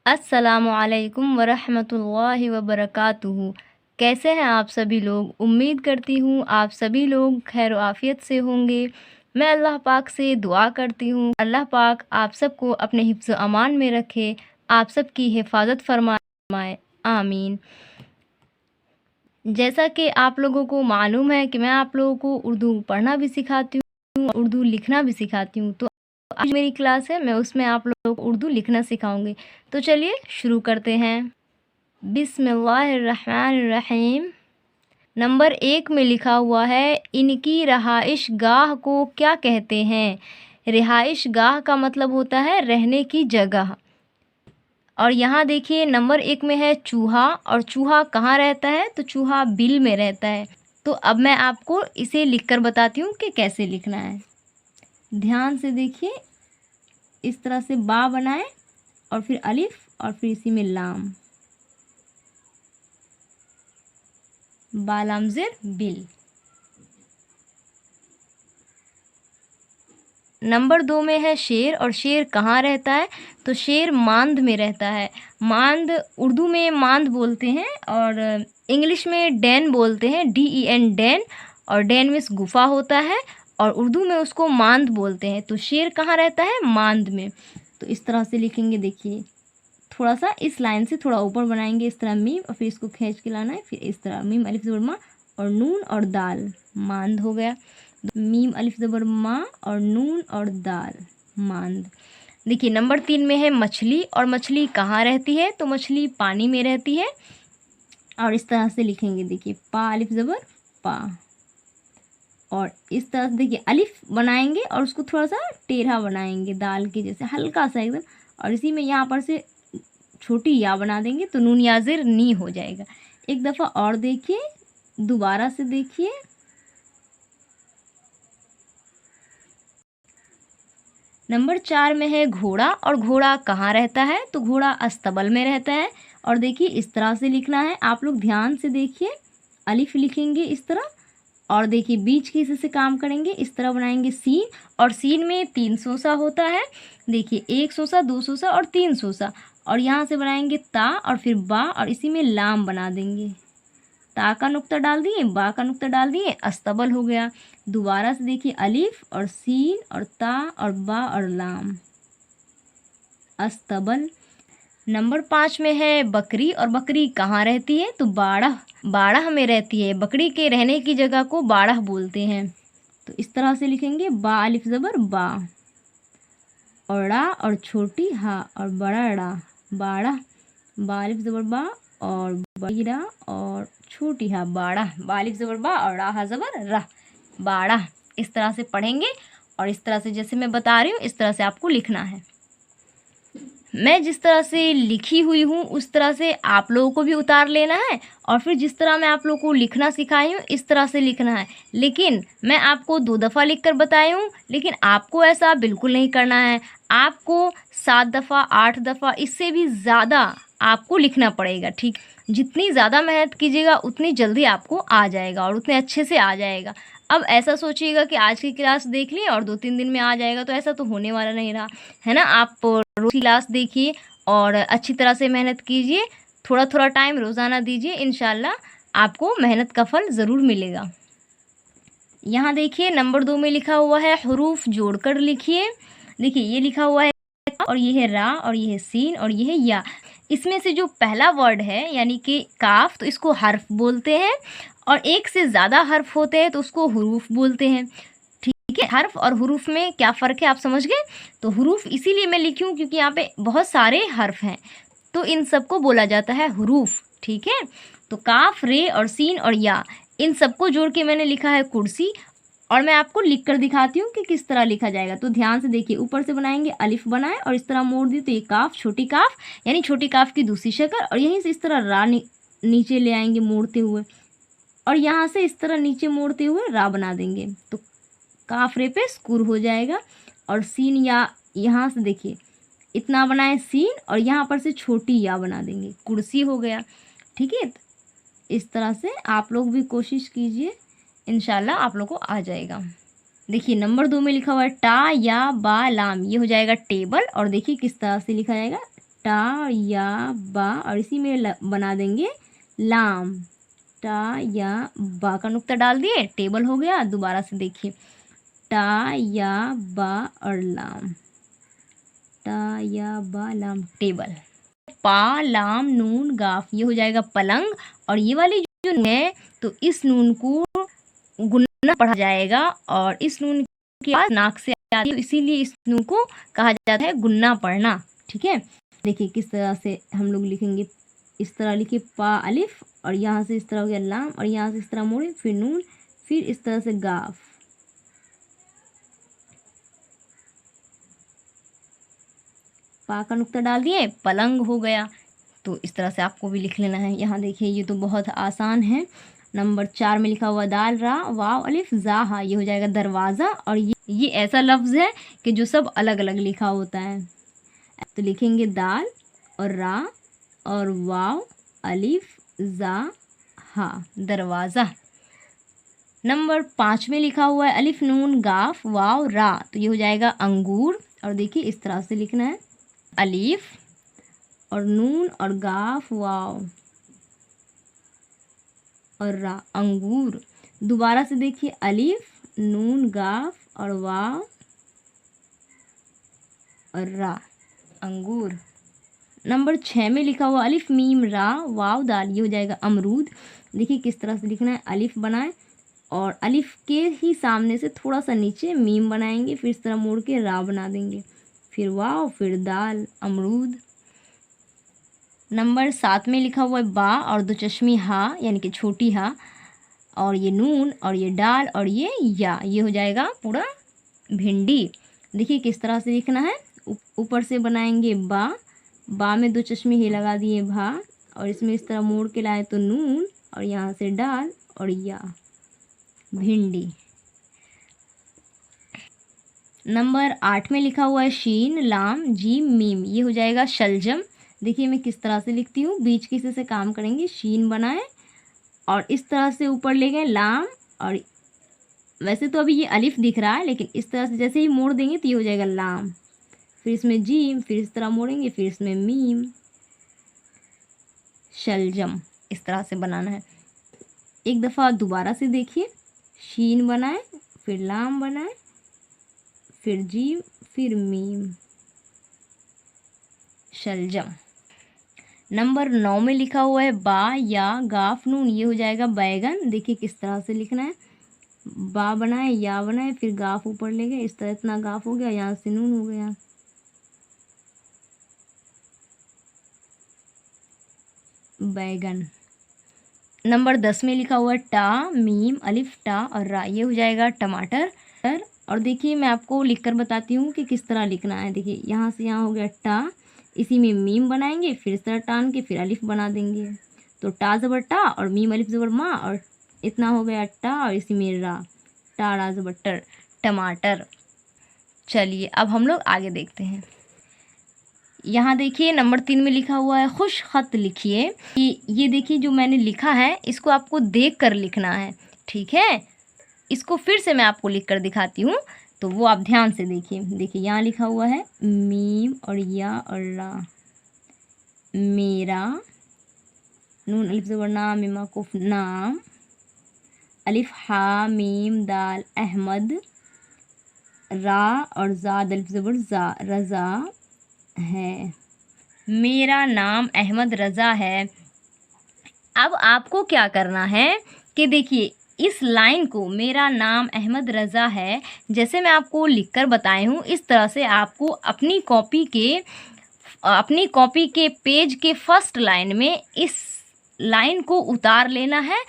अस्सलामुअलैकुम वरहमतुल्लाहि वबरकातुहू। कैसे हैं आप सभी लोग? उम्मीद करती हूँ आप सभी लोग खैर आफ़ियत से होंगे। मैं अल्लाह पाक से दुआ करती हूँ अल्लाह पाक आप सबको अपने हिफ्ज़ अमान में रखे, आप सब की हिफाजत फरमाए, आमीन। जैसा कि आप लोगों को मालूम है कि मैं आप लोगों को उर्दू पढ़ना भी सिखाती हूँ और उर्दू लिखना भी सिखाती हूँ। तो आज मेरी क्लास है, मैं उसमें आप लोगों को उर्दू लिखना सिखाऊंगी। तो चलिए शुरू करते हैं। बिस्मिल्लाहिर्रहमानिर्रहीम। नंबर 1 में लिखा हुआ है, इनकी रहाइश गाह को क्या कहते हैं? रिहाइश गाह का मतलब होता है रहने की जगह। और यहाँ देखिए नंबर 1 में है चूहा, और चूहा कहाँ रहता है? तो चूहा बिल में रहता है। तो अब मैं आपको इसे लिखकर बताती हूँ कि कैसे लिखना है। ध्यान से देखिए, इस तरह से बा बनाएं और फिर अलिफ और फिर इसी में लाम, बालाम ज़ेर बिल। नंबर 2 में है शेर, और शेर कहाँ रहता है? तो शेर मांद में रहता है। मांद उर्दू में मांद बोलते हैं और इंग्लिश में डैन बोलते हैं, DEN डैन। और डैन मीन्स गुफा होता है और उर्दू में उसको मांद बोलते हैं। तो शेर कहाँ रहता है? मांद में। तो इस तरह से लिखेंगे, देखिए थोड़ा सा इस लाइन से थोड़ा ऊपर बनाएंगे, इस तरह मीम, और फिर इसको खींच के लाना है, फिर इस तरह मीम अलिफ ज़बर मा और नून और दाल, मांद हो गया। मीम अलिफ ज़बर मा और नून और दाल, मांद। देखिए नंबर 3 में है मछली, और मछली कहाँ रहती है? तो मछली पानी में रहती है। और इस तरह से लिखेंगे, देखिए पा अलिफ ज़बर पा, और इस तरह से देखिए अलिफ बनाएंगे और उसको थोड़ा सा टेढ़ा बनाएंगे दाल के जैसे, हल्का सा एकदम। और इसी में यहाँ पर से छोटी या बना देंगे तो नून या ज़ेर नी हो जाएगा। एक दफ़ा और देखिए, दोबारा से देखिए। नंबर 4 में है घोड़ा, और घोड़ा कहाँ रहता है? तो घोड़ा अस्तबल में रहता है। और देखिए इस तरह से लिखना है, आप लोग ध्यान से देखिए। अलिफ लिखेंगे इस तरह, और देखिए बीच के हिस्से से काम करेंगे, इस तरह बनाएंगे सीन, और सीन में 3 सोसा होता है। देखिए 1 सोसा, 2 सोसा और 3 सोसा। और यहाँ से बनाएंगे ता और फिर बा, और इसी में लाम बना देंगे। ता का नुक्ता डाल दिए, बा का नुक्ता डाल दिए, अस्तबल हो गया। दोबारा से देखिए अलिफ और सीन और ता और बा और लाम, अस्तबल। नंबर 5 में है बकरी, और बकरी कहाँ रहती है? तो बाड़ा, बाड़ा में रहती है। बकरी के रहने की जगह को बाड़ा बोलते हैं। तो इस तरह से लिखेंगे, बा अलिफ ज़बर बा, और ड़ा और छोटी हा और बड़ा ड़ा, बाड़ा। बा अलिफ ज़बर बा और बड़ी रा और छोटी हा, बाड़ा। बा अलिफ ज़बर बा और रा हा ज़बर रा, बाड़ा। इस तरह से पढ़ेंगे, और इस तरह से जैसे मैं बता रही हूँ इस तरह से आपको लिखना है। मैं जिस तरह से लिखी हुई हूँ उस तरह से आप लोगों को भी उतार लेना है, और फिर जिस तरह मैं आप लोगों को लिखना सिखाई हूँ इस तरह से लिखना है। लेकिन मैं आपको 2 दफ़ा लिख कर बताई हूँ, लेकिन आपको ऐसा बिल्कुल नहीं करना है। आपको 7 दफ़ा, 8 दफ़ा, इससे भी ज़्यादा आपको लिखना पड़ेगा, ठीक? जितनी ज़्यादा मेहनत कीजिएगा उतनी जल्दी आपको आ जाएगा और उतने अच्छे से आ जाएगा। अब ऐसा सोचिएगा कि आज की क्लास देख ली और 2-3 दिन में आ जाएगा, तो ऐसा तो होने वाला नहीं रहा, है ना? आप रोज़ की क्लास देखिए और अच्छी तरह से मेहनत कीजिए, थोड़ा-थोड़ा टाइम रोज़ाना दीजिए, इंशाल्लाह आपको मेहनत का फल ज़रूर मिलेगा। यहाँ देखिए नंबर 2 में लिखा हुआ है हरूफ जोड़कर लिखिए। देखिए ये लिखा हुआ है, और ये है रा, और ये है सीन, और ये है या। इसमें से जो पहला वर्ड है यानी कि काफ, तो इसको हर्फ बोलते हैं, और एक से ज़्यादा हर्फ होते हैं तो उसको हुरूफ बोलते हैं। ठीक है, हर्फ और हुरूफ में क्या फ़र्क है आप समझ गए? तो हुरूफ इसीलिए मैं लिखी हूँ क्योंकि यहाँ पे बहुत सारे हर्फ हैं, तो इन सबको बोला जाता है हुरूफ। ठीक है, तो काफ, रे और सीन और या, इन सबको जोड़ के मैंने लिखा है कुर्सी। और मैं आपको लिख कर दिखाती हूँ कि किस तरह लिखा जाएगा। तो ध्यान से देखिए, ऊपर से बनाएंगे अलिफ बनाए और इस तरह मोड़ दी, तो ये काफ, छोटी काफ यानी छोटी काफ की दूसरी शक्ल, और यहीं से इस तरह रा नीचे ले आएंगे मोड़ते हुए, और यहाँ से इस तरह नीचे मोड़ते हुए रा बना देंगे, तो काफ रे पे स्कूर हो जाएगा। और सीन या, यहाँ से देखिए इतना बनाए सीन, और यहाँ पर से छोटी या बना देंगे, कुर्सी हो गया। ठीक है, इस तरह से आप लोग भी कोशिश कीजिए, इंशाल्लाह आप लोग को आ जाएगा। देखिए नंबर 2 में लिखा हुआ है टा या बा लाम, ये हो जाएगा टेबल, और देखिए किस तरह से लिखा जाएगा, टा या बा और इसी में बना देंगे लाम। टा या बा का नुक्ता डाल दिए, टेबल हो गया। दोबारा से देखिए, टा या बा और लाम, टा या बा लाम, टेबल। पा लाम नून गाफ, ये हो जाएगा पलंग। और ये वाली जो नून है तो इस नून को गुन्ना पढ़ा जाएगा और इस नून के पास नाक से आती है, इसीलिए इस नून को कहा जाता है गुन्ना पढ़ना। ठीक है, देखिए किस तरह से हम लोग लिखेंगे। इस तरह लिखिए पा अलिफ और यहाँ से इस तरह हो गया लाम और यहाँ से इस तरह मोड़े, फिर नून, फिर इस तरह से गाफ। पा का नुक्ता डाल दिए, पलंग हो गया। तो इस तरह से आपको भी लिख लेना है। यहाँ देखिए ये तो बहुत आसान है। नंबर 4 में लिखा हुआ दाल रा वाव अलिफ जा हा, ये हो जाएगा दरवाज़ा। और ये ऐसा लफ्ज़ है कि जो सब अलग अलग लिखा होता है। तो लिखेंगे दाल और रा और वाव अलिफ जा हा, दरवाज़ा। नंबर 5 में लिखा हुआ है अलिफ नून गाफ वाव रा, तो ये हो जाएगा अंगूर। और देखिए इस तरह से लिखना है, अलिफ और नून और गाफ वाव और रा, अंगूर। दोबारा से देखिए, अलिफ नून गाफ और वाव और रा, अंगूर। नंबर 6 में लिखा हुआ अलिफ मीम रा वाव दाल, ये हो जाएगा अमरूद। देखिए किस तरह से लिखना है, अलिफ बनाएं और अलिफ के ही सामने से थोड़ा सा नीचे मीम बनाएंगे, फिर इस तरह मोड़ के रा बना देंगे, फिर वाव, फिर दाल, अमरूद। नंबर 7 में लिखा हुआ है बा और दो चश्मी हा, यानी कि छोटी हा, और ये नून और ये डाल और ये या, ये हो जाएगा पूरा भिंडी। देखिए किस तरह से लिखना है, ऊपर से बनाएंगे बा में दो चश्मे ही लगा दिए भा, और इसमें इस तरह मोड़ के लाए तो नून और यहाँ से डाल और या, भिंडी। नंबर 8 में लिखा हुआ है शीन लाम जीम मीम, ये हो जाएगा शलजम। देखिए मैं किस तरह से लिखती हूँ, बीच के हिस्से से काम करेंगे, शीन बनाएं और इस तरह से ऊपर ले गए लाम, और वैसे तो अभी ये अलिफ दिख रहा है लेकिन इस तरह से जैसे ही मोड़ देंगे तो ये हो जाएगा लाम, फिर इसमें जीम, फिर इस तरह मोड़ेंगे, फिर इसमें मीम, शलजम। इस तरह से बनाना है। एक दफ़ा दोबारा से देखिए, शीन बनाए, फिर लाम बनाए, फिर जीम, फिर मीम, शलजम। नंबर 9 में लिखा हुआ है बा या गाफ नून, ये हो जाएगा बैगन। देखिए किस तरह से लिखना है, बा बनाए, या बनाए, फिर गाफ ऊपर ले गए, इस तरह इतना गाफ हो गया, यहाँ से नून हो गया, बैगन। नंबर 10 में लिखा हुआ है टा मीम अलिफ टा और रा, ये हो जाएगा टमाटर। और देखिए मैं आपको लिखकर बताती हूँ कि किस तरह लिखना है। देखिए यहाँ से यहाँ हो गया टा, इसी में मीम बनाएंगे, फिर इस तरह टान के फिर अलिफ बना देंगे, तो टा ज़बर टा और मीम अलिफ ज़बर माँ, और इतना हो गया टा और इसी में रा, टा रा ज़बर टर, टमाटर। चलिए अब हम लोग आगे देखते हैं। यहाँ देखिए नंबर 3 में लिखा हुआ है खुश खत लिखिए। ये देखिए जो मैंने लिखा है इसको आपको देख कर लिखना है, ठीक है। इसको फिर से मैं आपको लिख कर दिखाती हूँ, तो वो आप ध्यान से देखिए। देखिए यहाँ लिखा हुआ है मीम और या और रा, मेरा, नून अलिफ ज़बर ना मीमा कुफ नाम, अलिफ हा मीम दाल अहमद, रा और जाद अलिफ ज़बर जा रज़ा है, मेरा नाम अहमद रज़ा है। अब आपको क्या करना है कि देखिए इस लाइन को, मेरा नाम अहमद रज़ा है, जैसे मैं आपको लिखकर बताई हूँ इस तरह से आपको अपनी कॉपी के पेज के फर्स्ट लाइन में इस लाइन को उतार लेना है।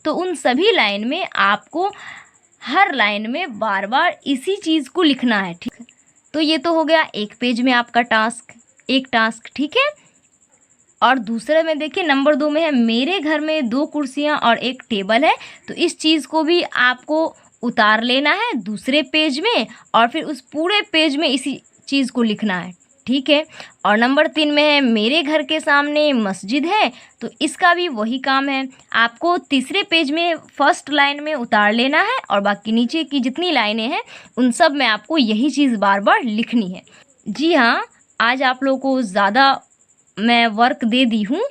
तो उन सभी लाइन में आपको हर लाइन में बार बार इसी चीज़ को लिखना है, ठीक है। तो ये तो हो गया एक पेज में आपका एक टास्क, ठीक है। और दूसरे में देखिए नंबर 2 में है मेरे घर में 2 कुर्सियां और एक टेबल है, तो इस चीज़ को भी आपको उतार लेना है दूसरे पेज में और फिर उस पूरे पेज में इसी चीज़ को लिखना है, ठीक है। और नंबर 3 में है मेरे घर के सामने मस्जिद है, तो इसका भी वही काम है, आपको तीसरे पेज में फर्स्ट लाइन में उतार लेना है और बाकी नीचे की जितनी लाइनें हैं उन सब में आपको यही चीज़ बार बार लिखनी है। जी हाँ, आज आप लोगों को ज़्यादा मैं वर्क दे दी हूँ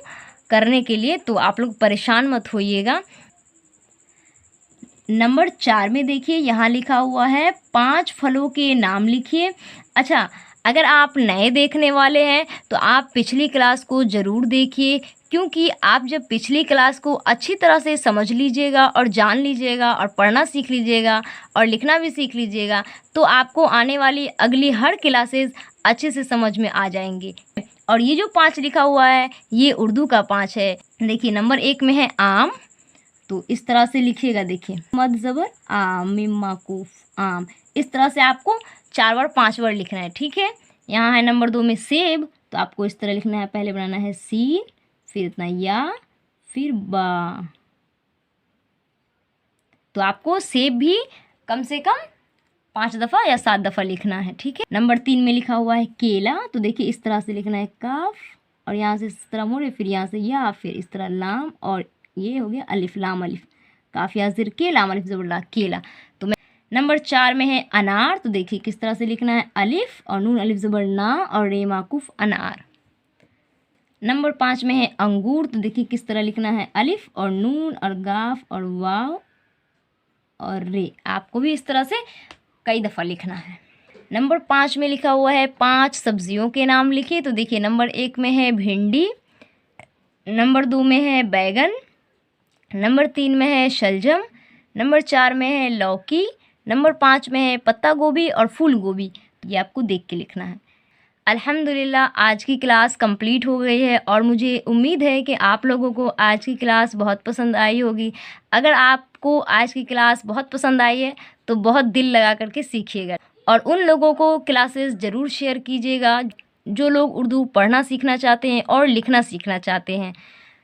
करने के लिए, तो आप लोग परेशान मत होइएगा। नंबर 4 में देखिए यहाँ लिखा हुआ है 5 फलों के नाम लिखिए। अच्छा, अगर आप नए देखने वाले हैं तो आप पिछली क्लास को ज़रूर देखिए, क्योंकि आप जब पिछली क्लास को अच्छी तरह से समझ लीजिएगा और जान लीजिएगा और पढ़ना सीख लीजिएगा और लिखना भी सीख लीजिएगा, तो आपको आने वाली अगली हर क्लासेस अच्छे से समझ में आ जाएंगे। और ये जो 5 लिखा हुआ है ये उर्दू का 5 है। देखिए नंबर 1 में है आम, तो इस तरह से लिखिएगा। देखिए मद ज़बर आम, मिम माकूफ आम, इस तरह से आपको 4 बार 5 बार लिखना है, ठीक है। यहाँ है नंबर 2 में सेब, तो आपको इस तरह लिखना है, पहले बनाना है सीन, फिर इतना या, फिर बा। तो आपको सेब भी कम से कम 5 दफ़ा या 7 दफ़ा लिखना है, ठीक है। नंबर 3 में लिखा हुआ है केला, तो देखिए इस तरह से लिखना है काफ, और यहाँ से इस तरह मोड़े, फिर यहाँ से या, फिर इस तरह लाम, और ये हो गया अलिफ, लाम अलिफ, काफ या ज़िर के, लाम अलिफ ज़बर ला, केला। तो मैं नंबर 4 में है अनार, तो देखिए किस तरह से लिखना है, अलिफ और नून अलिफ ज़बर ना और रे माकूफ अनार। नंबर 5 में है अंगूर, तो देखिए किस तरह लिखना है, अलिफ और नून और गाफ और वाव और रे। आपको भी इस तरह से कई दफ़ा लिखना है। नंबर 5 में लिखा हुआ है 5 सब्जियों के नाम लिखिए, तो देखिए नंबर 1 में है भिंडी, नंबर 2 में है बैगन, नंबर 3 में है शलजम, नंबर 4 में है लौकी, नंबर 5 में है पत्ता गोभी और फूल गोभी। ये आपको देख के लिखना है। अल्हम्दुलिल्लाह आज की क्लास कंप्लीट हो गई है और मुझे उम्मीद है कि आप लोगों को आज की क्लास बहुत पसंद आई होगी। अगर आपको आज की क्लास बहुत पसंद आई है तो बहुत दिल लगा करके सीखिएगा और उन लोगों को क्लासेस ज़रूर शेयर कीजिएगा जो लोग उर्दू पढ़ना सीखना चाहते हैं और लिखना सीखना चाहते हैं।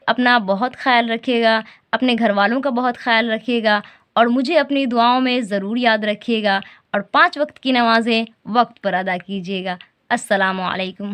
अपना बहुत ख्याल रखिएगा, अपने घर वालों का बहुत ख्याल रखिएगा और मुझे अपनी दुआओं में ज़रूर याद रखिएगा और 5 वक्त की नमाज़ें वक्त पर अदा कीजिएगा। अस्सलामु अलैकुम।